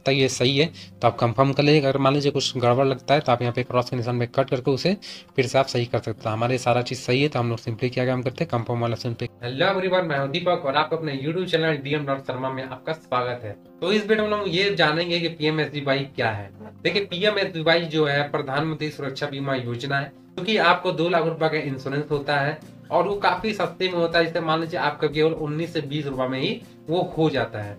लगता है ये सही है तो आप कंफर्म कर लीजिए। अगर मान लीजिए कुछ गड़बड़ लगता है तो आप यहाँ पे क्रॉस के निशान पे कट करके उसे फिर से आप सही कर सकते हैं। हमारे सारा चीज़ सही है तो हम लोग सिंपली क्या काम करते हैं, कंफर्म वाला ऑप्शन पे। हेलो एवरीवन, मैं हूं दीपक और आपको अपने यूट्यूब चैनल डीएम शर्मा में आपका स्वागत है। तो इस वीडियो में हम ये जानेंगे कि पीएमएसबीवाई क्या है। देखिए, पीएमएसबीवाई जो है प्रधानमंत्री सुरक्षा बीमा योजना है, क्योंकि आपको 2 लाख रुपए का इंश्योरेंस होता है और वो काफी सस्ते में होता है। जैसे मान लीजिए आपका केवल 19 से 20 रुपए में ही वो हो जाता है,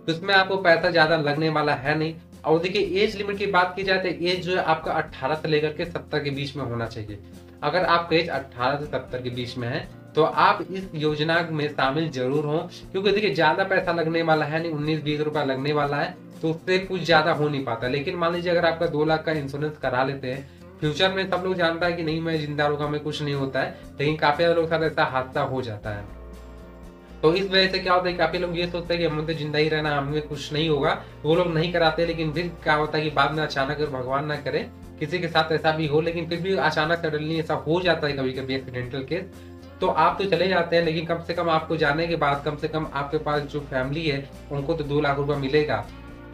तो इसमें आपको पैसा ज्यादा लगने वाला है नहीं। और देखिए, एज लिमिट की बात की जाए तो एज जो है आपका 18 से लेकर के 70 के बीच में होना चाहिए। अगर आपका एज 18 से 70 के बीच में है तो आप इस योजना में शामिल जरूर हो, क्योंकि देखिए ज्यादा पैसा लगने वाला है नहीं, 19-20 रुपया लगने वाला है, तो उससे कुछ ज्यादा हो नहीं पाता। लेकिन मान लीजिए अगर आपका 2 लाख का इंश्योरेंस करा लेते हैं, फ्यूचर में सब लोग जानता है कि नहीं मैं जिंदा रहूंगा, में कुछ नहीं होता है, लेकिन काफी लोगों के साथ ऐसा हादसा हो जाता है। तो इस वजह से क्या होता है, काफी लोग ये सोचते हैं कि हमें तो जिंदा ही रहना, हमें कुछ नहीं होगा, वो लोग नहीं कराते। लेकिन फिर क्या होता है कि बाद में अचानक, भगवान ना करे किसी के साथ ऐसा भी हो, लेकिन फिर भी अचानक सडनली ऐसा हो जाता है कभी कभी एक्सीडेंटल केस, तो आप तो चले जाते हैं, लेकिन कम से कम आपको जाने के बाद कम से कम आपके पास जो फैमिली है उनको तो 2 लाख रुपया मिलेगा।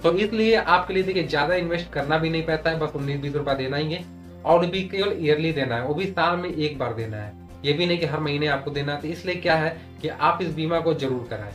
तो इसलिए आपके लिए देखिए ज्यादा इन्वेस्ट करना भी नहीं पड़ता है, बस 19-20 रुपया देना ही है, और भी केवल ईयरली देना है, वो भी साल में एक बार देना है, ये भी नहीं कि हर महीने आपको देना है। तो इसलिए क्या है कि आप इस बीमा को जरूर कराएं।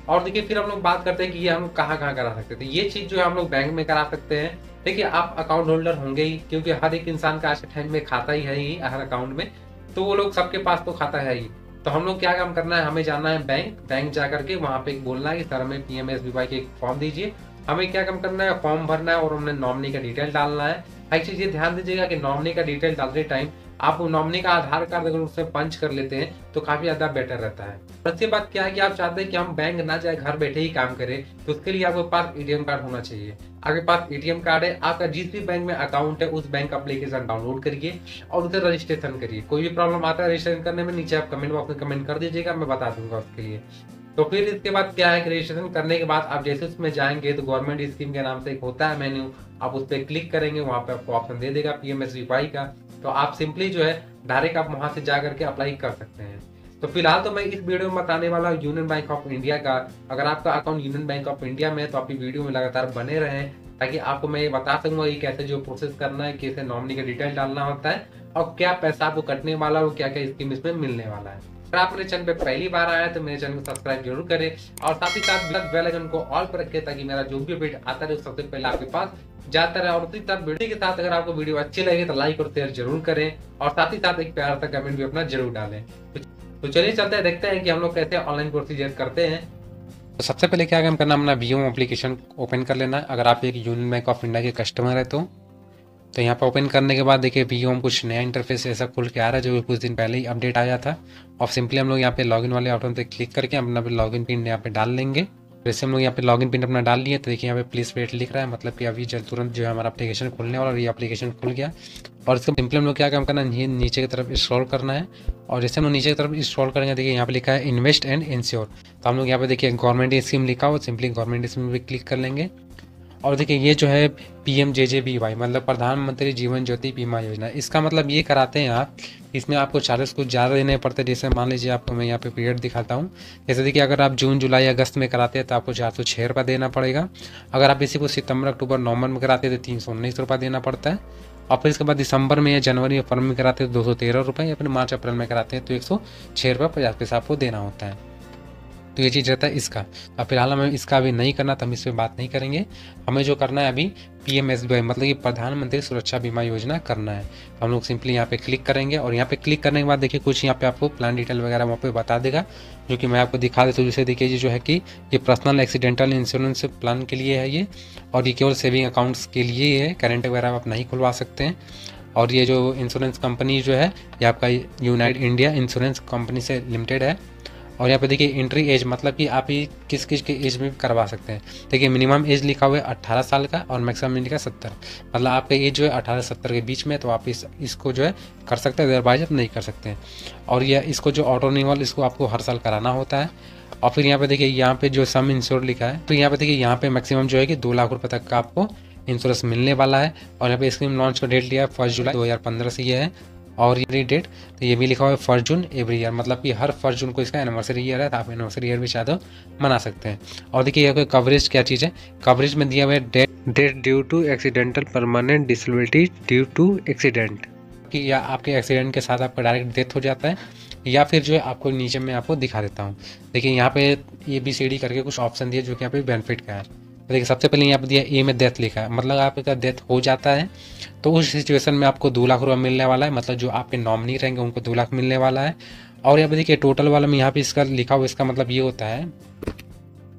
और देखिए, फिर हम लोग बात करते हैं कि ये हम कहाँ कहाँ करा सकते थे। ये चीज जो है हम लोग बैंक में करा सकते हैं। देखिए, आप अकाउंट होल्डर होंगे ही, क्योंकि हर एक इंसान का आज के टाइम में खाता ही है ही हर अकाउंट में, तो वो लोग सबके पास तो खाता है ही। तो हम लोग क्या काम करना है, हमें जाना है बैंक जा करके वहां पे बोलना है कि सर हमें पीएमएसबीवाई के फॉर्म दीजिए। हमें क्या काम करना है, फॉर्म भरना है और हमने नॉमिनी का डिटेल डालना है। एक चीज ये ध्यान दीजिएगा कि नॉमिनी का डिटेल डालते टाइम आप नॉमिनी का आधार कार्ड अगर उसमें पंच कर लेते हैं तो काफी ज्यादा बेटर रहता है। और इसके बाद क्या है कि आप चाहते हैं कि हम बैंक ना जाए, घर बैठे ही काम करें, तो उसके लिए आपके पास एटीएम कार्ड होना चाहिए। आपके पास एटीएम कार्ड है, आपका जिस भी बैंक में अकाउंट है उस बैंक एप्लीकेशन डाउनलोड करिए और उसे रजिस्ट्रेशन करिए। कोई भी प्रॉब्लम आता है रजिस्ट्रेशन करने में, नीचे आप कमेंट बॉक्स में कमेंट कर दीजिएगा, मैं बता दूंगा उसके लिए। तो फिर इसके बाद क्या है कि रजिस्ट्रेशन करने के बाद आप जैसे उसमें जाएंगे तो गवर्नमेंट स्कीम के नाम से एक होता है मेन्यू, आप उस पर क्लिक करेंगे, वहां पे आपको ऑप्शन दे देगा पीएमएसबीवाई का, तो आप सिंपली जो है डायरेक्ट आप वहां से जा करके अप्लाई कर सकते हैं। तो फिलहाल तो मैं इस वीडियो में बताने वाला हूँ यूनियन बैंक ऑफ इंडिया का। अगर आपका account union bank of India में है तो आप ये वीडियो में लगातार बने रहें, ताकि आपको मैं ये बता सकूंगा कि कैसे जो प्रोसेस करना है, कैसे नॉमिनी का डिटेल डालना होता है और क्या पैसा आपको कटने वाला है, क्या क्या स्कीम इसमें मिलने वाला है। अगर आप मेरे चैनल पे पहली बार आए तो मेरे चैनल को सब्सक्राइब जरूर करें और साथ ही साथ बेल आइकन को ऑल पर रखें, ताकि मेरा जो भी अपडेट आता है सबसे पहले आपके पास जाता रहे। और उसी साथ वीडियो के साथ अगर आपको वीडियो अच्छी लगे तो लाइक और शेयर जरूर करें और साथ ही साथ एक प्यारा सा कमेंट भी अपना जरूर डालें। तो चलिए चलते हैं, देखते हैं कि हम लोग कैसे ऑनलाइन प्रोसीजर करते हैं। तो सबसे पहले क्या काम करना, अपना बीओ एप्लीकेशन ओपन कर लेना है। अगर आप एक यूनियन बैंक ऑफ इंडिया के कस्टमर है तो यहाँ पर ओपन करने के बाद देखिए बीओ में कुछ नया इंटरफेस ऐसा खुल के आ रहा है, जो कुछ दिन पहले ही अपडेट आया था। और सिंपली हम लोग यहाँ पे लॉगिन वाले ऑप्शन पे क्लिक करके अपना लॉगिन पिन यहाँ पे डाल लेंगे। जैसे हम लोग यहाँ पे लॉगिन पिन अपना डाल लिए तो देखिए यहाँ पे प्लीज वेट लिख रहा है, मतलब कि अभी जल्द तुरंत जो है हमारा एप्लीकेशन खुलने वाला, और ये एप्लीकेशन खुल गया। और इसका सिंपली हम लोग क्या काम करना है, नीचे की तरफ स्क्रॉल करना है। और जैसे हम लोग नीचे की तरफ स्क्रॉल करेंगे देखिए यहाँ पे लिखा है इन्वेस्ट एंड इंश्योर, तो हम लोग यहाँ पे देखिए गवर्नमेंट स्कीम लिखा हो, सिंपली गवर्नमेंट स्कीम पे क्लिक कर लेंगे। और देखिए ये जो है पीएमजेजेबीवाई मतलब प्रधानमंत्री जीवन ज्योति बीमा योजना, इसका मतलब ये कराते हैं आप, इसमें आपको चार्जेस कुछ ज़्यादा देने पड़ते हैं। जैसे मान लीजिए आपको मैं यहाँ पे पीरियड दिखाता हूँ। जैसे देखिए अगर आप जून जुलाई अगस्त में कराते हैं तो आपको 406 रुपये देना पड़ेगा। अगर आप इसी को सितंबर अक्टूबर नवंबर में कराते हैं तो 319 रुपये देना पड़ता है। और फिर इसके बाद दिसंबर में या जनवरी या फरवरी में कराते हैं तो 213 रुपये, या फिर मार्च अप्रैल में कराते हैं तो 106 रुपये 50 पैसा आपको देना होता है। तो ये चीज़ रहता है इसका। अब फिलहाल हमें इसका अभी नहीं करना, तो हम इस पर बात नहीं करेंगे। हमें जो करना है अभी पीएमएसबीवाई मतलब कि प्रधानमंत्री सुरक्षा बीमा योजना करना है। हम लोग सिंपली यहाँ पे क्लिक करेंगे और यहाँ पे क्लिक करने के बाद देखिए कुछ यहाँ पे आपको प्लान डिटेल वगैरह वहाँ पे बता देगा, जो कि मैं आपको दिखा देता हूँ। जैसे देखिए ये जो है कि ये पर्सनल एक्सीडेंटल इंश्योरेंस प्लान के लिए है ये, और ये केवल सेविंग अकाउंट्स के लिए है, करेंट वगैरह आप नहीं खुलवा सकते हैं। और ये जो इंश्योरेंस कंपनी जो है ये आपका यूनाइटेड इंडिया इंश्योरेंस कंपनी से लिमिटेड है। और यहाँ पे देखिए एंट्री एज मतलब कि आप ये किस किस के एज में करवा सकते हैं। देखिए मिनिमम एज लिखा हुआ है 18 साल का और मैक्सिमम एज का 70, मतलब आपका एज जो है 18 से 70 के बीच में, तो आप इसको जो है कर सकते हैं, अदरवाइज आप नहीं कर सकते हैं। और यह इसको जो ऑटो रिन्यूअल इसको आपको हर साल कराना होता है। और फिर यहाँ पे देखिए यहाँ पे जो सम इंश्योर लिखा है, तो यहाँ पे देखिए यहाँ पे मैक्सिमम जो है कि 2 लाख रुपये तक का आपको इंश्योरेंस मिलने वाला है। और यहाँ पे स्कीम लॉन्च का डेट लिया है 1 जुलाई 2015 से ये है। और ये डेट, तो ये भी लिखा हुआ है 1 जून एवरी ईयर, मतलब कि हर 1 जून को इसका एनिवर्सरी ईयर है, तो आप एनिवर्सरी ईयर भी चाहे तो मना सकते हैं। और देखिए यहाँ पे कवरेज क्या चीज़ है, कवरेज में दिया हुआ है death due to accidental permanent disability due to accident, कि या आपके एक्सीडेंट के साथ आपका डायरेक्ट डेथ हो जाता है, या फिर जो है आपको नीचे में आपको दिखा देता हूँ। देखिए यहाँ पे ABCD करके कुछ ऑप्शन दिए जो कि यहाँ पे बेनिफिट का है। तो देखिए सबसे पहले यहाँ पे दिया ए में डेथ लिखा है, मतलब आपका डेथ हो जाता है तो उस सिचुएशन में आपको 2 लाख रुपये मिलने वाला है, मतलब जो आपके नॉमिनी रहेंगे उनको 2 लाख मिलने वाला है। और यहाँ पे देखिए टोटल वाला में यहाँ पे इसका लिखा हुआ, इसका मतलब ये होता है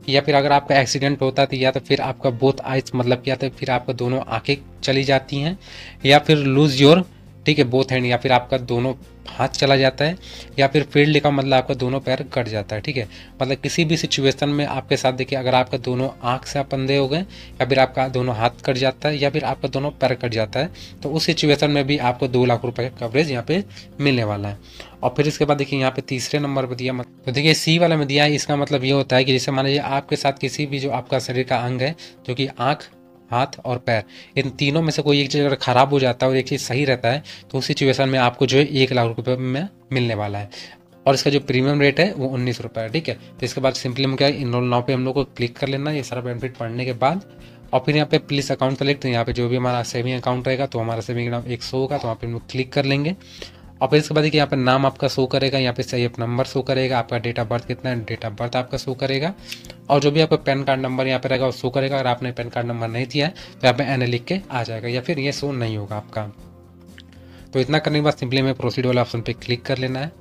या फिर अगर आपका एक्सीडेंट होता है तो या तो फिर आपका बोथ आइज, मतलब या तो फिर आपका दोनों आंखें चली जाती हैं, या फिर लूज योर, ठीक है, बोथ हैंड, या फिर आपका दोनों हाथ चला जाता है, या फिर फील्ड लिखा मतलब आपका दोनों पैर कट जाता है, ठीक है। मतलब किसी भी सिचुएशन में आपके साथ देखिए अगर आपका दोनों आंख से आप अंधे हो गए, या फिर आपका दोनों हाथ कट जाता है, या फिर आपका दोनों पैर कट जाता है, तो उस सिचुएशन में भी आपको 2 लाख रुपए का कवरेज यहाँ पे मिलने वाला है। और फिर इसके बाद देखिए यहाँ पे तीसरे नंबर पर दिया, तो देखिए C वाला में दिया है, इसका मतलब ये होता है कि जैसे मान लीजिए आपके साथ किसी भी जो आपका शरीर का अंग है, जो कि आँख, हाथ और पैर, इन तीनों में से कोई एक चीज़ अगर खराब हो जाता है और एक चीज़ सही रहता है, तो उस सिचुएशन में आपको जो है 1 लाख रुपये में मिलने वाला है। और इसका जो प्रीमियम रेट है वो 19 रुपये है, ठीक है। तो इसके बाद सिंपली हम क्या इनरोल नाउ पे हम लोग को क्लिक कर लेना है, ये सारा बेनिफिट पढ़ने के बाद। और फिर यहाँ पे प्लीज अकाउंट सेलेक्ट, तो यहाँ पे जो भी हमारा सेविंग अकाउंट रहेगा तो हमारा सेविंग अकाउंट 100 होगा, तो वहाँ पे हम लोग क्लिक कर लेंगे। और फिर इसके बाद देखिए यहाँ पे नाम आपका शो करेगा, यहाँ पे CIF नंबर शो करेगा, आपका डेट ऑफ बर्थ कितना है, डेट ऑफ बर्थ आपका शो करेगा, और जो भी आपका पैन कार्ड नंबर यहाँ पे रहेगा वो शो करेगा। अगर आपने पैन कार्ड नंबर नहीं दिया है तो यहाँ पे NA लिख के आ जाएगा, या फिर ये शो नहीं होगा आपका। तो इतना करने के बाद सिंपली हमें प्रोसीड वाला ऑप्शन पे क्लिक कर लेना है।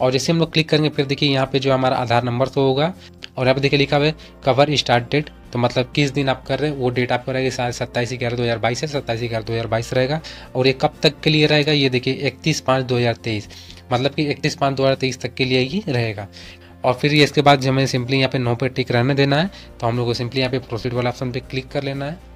और जैसे हम लोग क्लिक करेंगे फिर देखिए यहाँ पे जो हमारा आधार नंबर शो होगा, और यहाँ पे देखिए लिखा हुआ है कवर स्टार्ट डेट, तो मतलब किस दिन आप कर रहे हैं वो डेट आपको रहेगी, 27/11/2022 से 27/11/2022 रहेगा। और ये कब तक के लिए रहेगा, ये देखिए 31/5/2023, मतलब कि 31/5/2023 तक के लिए ही रहेगा। और फिर ये इसके बाद हमें सिंपली यहाँ पे नो पे टिक रहने देना है, तो हम लोग को सिंपली यहाँ पे प्रोसीड वाला ऑप्शन पे क्लिक कर लेना है।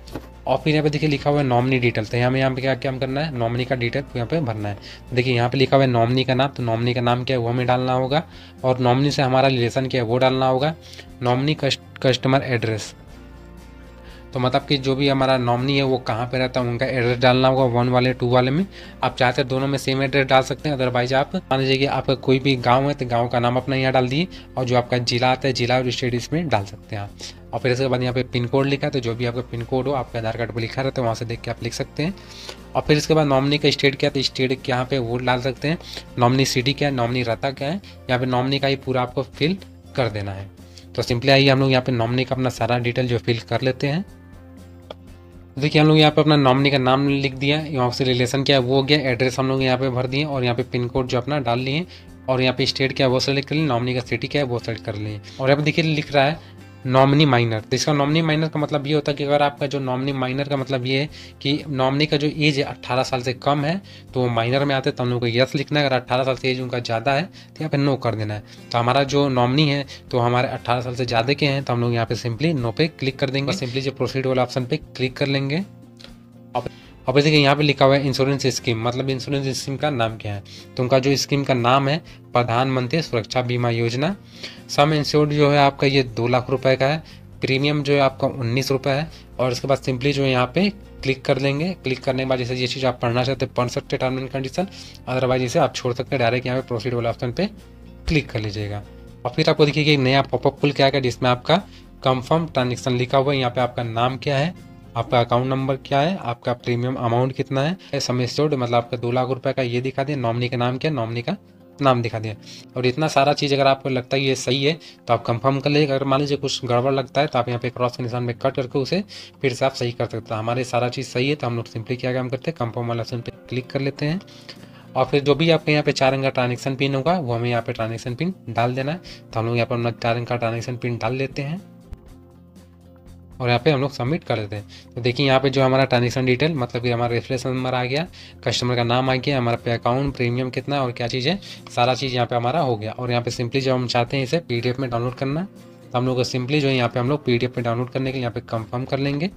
और फिर यहाँ पे देखिए लिखा हुआ है नॉमिनी डिटेल, तो यहाँ पे क्या क्या करना है, नॉमिनी का डिटेल यहाँ पे भरना है। देखिए यहाँ पे लिखा हुआ है नॉमिनी का नाम, तो नॉमिनी का नाम क्या है वो हमें डालना होगा, और नॉमिनी से हमारा रिलेशन क्या है वो डालना होगा। नॉमिनी कस्टमर एड्रेस, तो मतलब कि जो भी हमारा नॉमिनी है वो कहाँ पे रहता है उनका एड्रेस डालना होगा, 1 वाले 2 वाले में। आप चाहते हैं दोनों में सेम एड्रेस डाल सकते हैं, अदरवाइज आप मान लीजिए कि आपका कोई भी गांव है तो गांव का नाम अपना यहाँ डाल दिए, और जो आपका जिला आता है जिला और स्टेट इसमें डाल सकते हैं आप। और फिर इसके बाद यहाँ पे पिन कोड लिखा है, तो जो भी आपका पिन कोड हो आपके आधार कार्ड पर लिखा रहता है वहाँ से देख के आप लिख सकते हैं। और फिर इसके बाद नॉमिनी का स्टेट क्या है, तो स्टेट यहाँ पे वो डाल सकते हैं। नॉमिनी सिटी क्या है, नॉमिनी रहता क्या है, यहाँ पे नॉमिनी का ही पूरा आपको फिल कर देना है। तो सिंपली आइए हम लोग यहाँ पे नॉमिनी का अपना सारा डिटेल जो फिल कर लेते हैं। देखिए हम लोग यहाँ पे अपना नॉमिनी का नाम लिख दिया, यहाँ से रिलेशन क्या है वो हो गया, एड्रेस हम लोग यहाँ पे भर दिए, और यहाँ पे पिन कोड जो अपना डाल लिए, और यहाँ पे स्टेट क्या है वो सेलेक्ट कर लिए, नॉमिनी का सिटी क्या है वो सेलेक्ट कर लिए। और यहाँ पे देखिए लिख रहा है नॉमिनी माइनर, तो इसका नॉमिनी माइनर का मतलब ये होता है कि अगर आपका जो नॉमिनी माइनर का मतलब ये है कि नॉमिनी का जो एज है 18 साल से कम है तो वो माइनर में आते हैं, तो हम लोग को यस लिखना है। अगर 18 साल से एज उनका ज़्यादा है तो यहाँ पे नो कर देना है। तो हमारा जो नॉमिनी है तो हमारे 18 साल से ज़्यादा के हैं, तो हम लोग यहाँ पे सिंपली नो पे क्लिक कर देंगे, सिंपली जो प्रोसीड वाला ऑप्शन पे क्लिक कर लेंगे। अब देखिए यहाँ पे लिखा हुआ है इंश्योरेंस स्कीम, मतलब इंश्योरेंस स्कीम का नाम क्या है, तो उनका जो स्कीम का नाम है प्रधानमंत्री सुरक्षा बीमा योजना। सम इंश्योर्ड जो है आपका ये 2 लाख रुपए का है, प्रीमियम जो है आपका 19 रुपये है। और इसके बाद सिंपली जो है यहाँ पे क्लिक कर देंगे। क्लिक करने के बाद जैसे ये चीज़ आप पढ़ना चाहते हैं पढ़ सकते हैं टर्म एंड कंडीशन, अदरवाइज इसे आप छोड़ सकते हैं, डायरेक्ट यहाँ पे प्रोसीड वाला ऑप्शन पे क्लिक कर लीजिएगा। और फिर आपको देखिए कि नया पॉपअप खुल के आएगा जिसमें आपका कंफर्म ट्रांजेक्शन लिखा हुआ है। यहाँ पे आपका नाम क्या है, आपका अकाउंट नंबर क्या है, आपका प्रीमियम अमाउंट कितना है, सम एश्योर्ड मतलब आपका 2 लाख रुपए का ये दिखा दिया, नॉमिनी का नाम क्या है, नॉमिनी का नाम दिखा दिया। और इतना सारा चीज़ अगर आपको लगता है ये सही है तो आप कंफर्म कर लीजिए। अगर मान लीजिए कुछ गड़बड़ लगता है तो आप यहाँ पे क्रॉस के निशान में कट करके उसे फिर से आप सही कर सकते हैं। हमारे सारा चीज़ सही है तो हम लोग सिंपली क्या काम करते हैं, कंफर्म वाला ऑप्शन पे क्लिक कर लेते हैं। और फिर जो भी आपके यहाँ पे 4 अंक का ट्रांजेक्शन पिन होगा वो हमें यहाँ पे ट्रांजेक्शन पिन डाल देना है। तो हम लोग यहाँ पर अपना 4 अंक का ट्रांजेक्शन पिन डाल लेते हैं और यहाँ पे हम लोग सबमिट कर देते हैं। तो देखिए यहाँ पे जो हमारा ट्रांजेक्शन डिटेल मतलब कि हमारा रेफरेंस नंबर आ गया, कस्टमर का नाम आ गया, हमारा पे अकाउंट, प्रीमियम कितना और क्या चीज़ है, सारा चीज़ यहाँ पे हमारा हो गया। और यहाँ पे सिंपली जब हम चाहते हैं इसे PDF में डाउनलोड करना तो हम लोग को सिंपली जो है यहाँ पे हम लोग PDF में डाउनलोड करने के लिए यहाँ पे कंफर्म कर लेंगे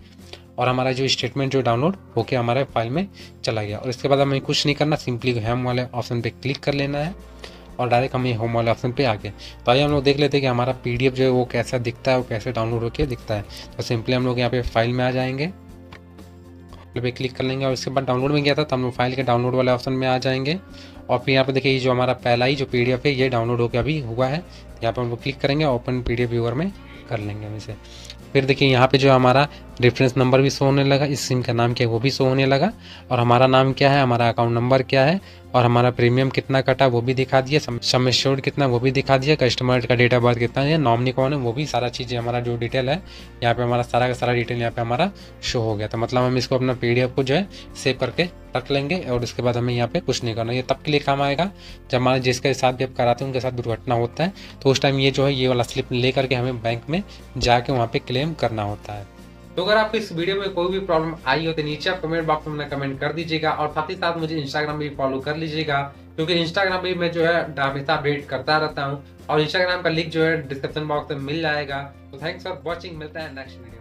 और हमारा जो स्टेटमेंट जो डाउनलोड होके हमारे फाइल में चला गया। और इसके बाद हमें कुछ नहीं करना, सिंपली होम वाले ऑप्शन पे क्लिक कर लेना है और डायरेक्ट हम ये होम वाले ऑप्शन पे आ गए। तो आइए हम लोग देख लेते हैं कि हमारा PDF जो है वो कैसा दिखता है, वो कैसे डाउनलोड होकर दिखता है। तो सिंपली हम लोग यहाँ पे फाइल में आ जाएंगे। पे क्लिक कर लेंगे और उसके बाद डाउनलोड में गया था तो हम लोग फाइल के डाउनलोड वाले ऑप्शन में आ जाएंगे और फिर यहाँ पे देखिए ये जो हमारा पहला ही जो PDF है ये डाउनलोड होकर अभी हुआ है। यहाँ पे हम लोग क्लिक करेंगे, ओपन PDF व्यूअर में कर लेंगे हम इसे। फिर देखिए यहाँ पे जो हमारा रेफरेंस नंबर भी शो होने लगा, इस सिम का नाम क्या है वो भी शो होने लगा और हमारा नाम क्या है, हमारा अकाउंट नंबर क्या है और हमारा प्रीमियम कितना कटा वो भी दिखा दिया, सम एश्योर्ड कितना वो भी दिखा दिया, कस्टमर का डेट ऑफ बर्थ कितना है, नॉमिनी कौन है वो भी सारा चीज़ हमारा जो डिटेल है यहाँ पे हमारा सारा का सारा डिटेल यहाँ पे हमारा शो हो गया। तो मतलब हम इसको अपना PDF को जो है सेव करके रख लेंगे और उसके बाद हमें यहाँ पे कुछ नहीं करना। ये तब के लिए काम आएगा जब हमारे जिसके साथ भी आप कराते हैं उनके साथ दुर्घटना होता है तो उस टाइम ये जो है ये वाला स्लिप ले करके हमें बैंक में जाके वहाँ पे क्लेम करना होता है। तो अगर आपको इस वीडियो में कोई भी प्रॉब्लम आई हो तो नीचे आप कमेंट बॉक्स में कमेंट कर दीजिएगा और साथ ही साथ मुझे इंस्टाग्राम में भी फॉलो कर लीजिएगा क्योंकि इंस्टाग्राम पे मैं जो है हमेशा अपडेट करता रहता हूँ और इंस्टाग्राम का लिंक जो है डिस्क्रिप्शन बॉक्स में मिल जाएगा। तो थैंक्स फॉर वॉचिंग, मिलता है नेक्स्ट वीडियो।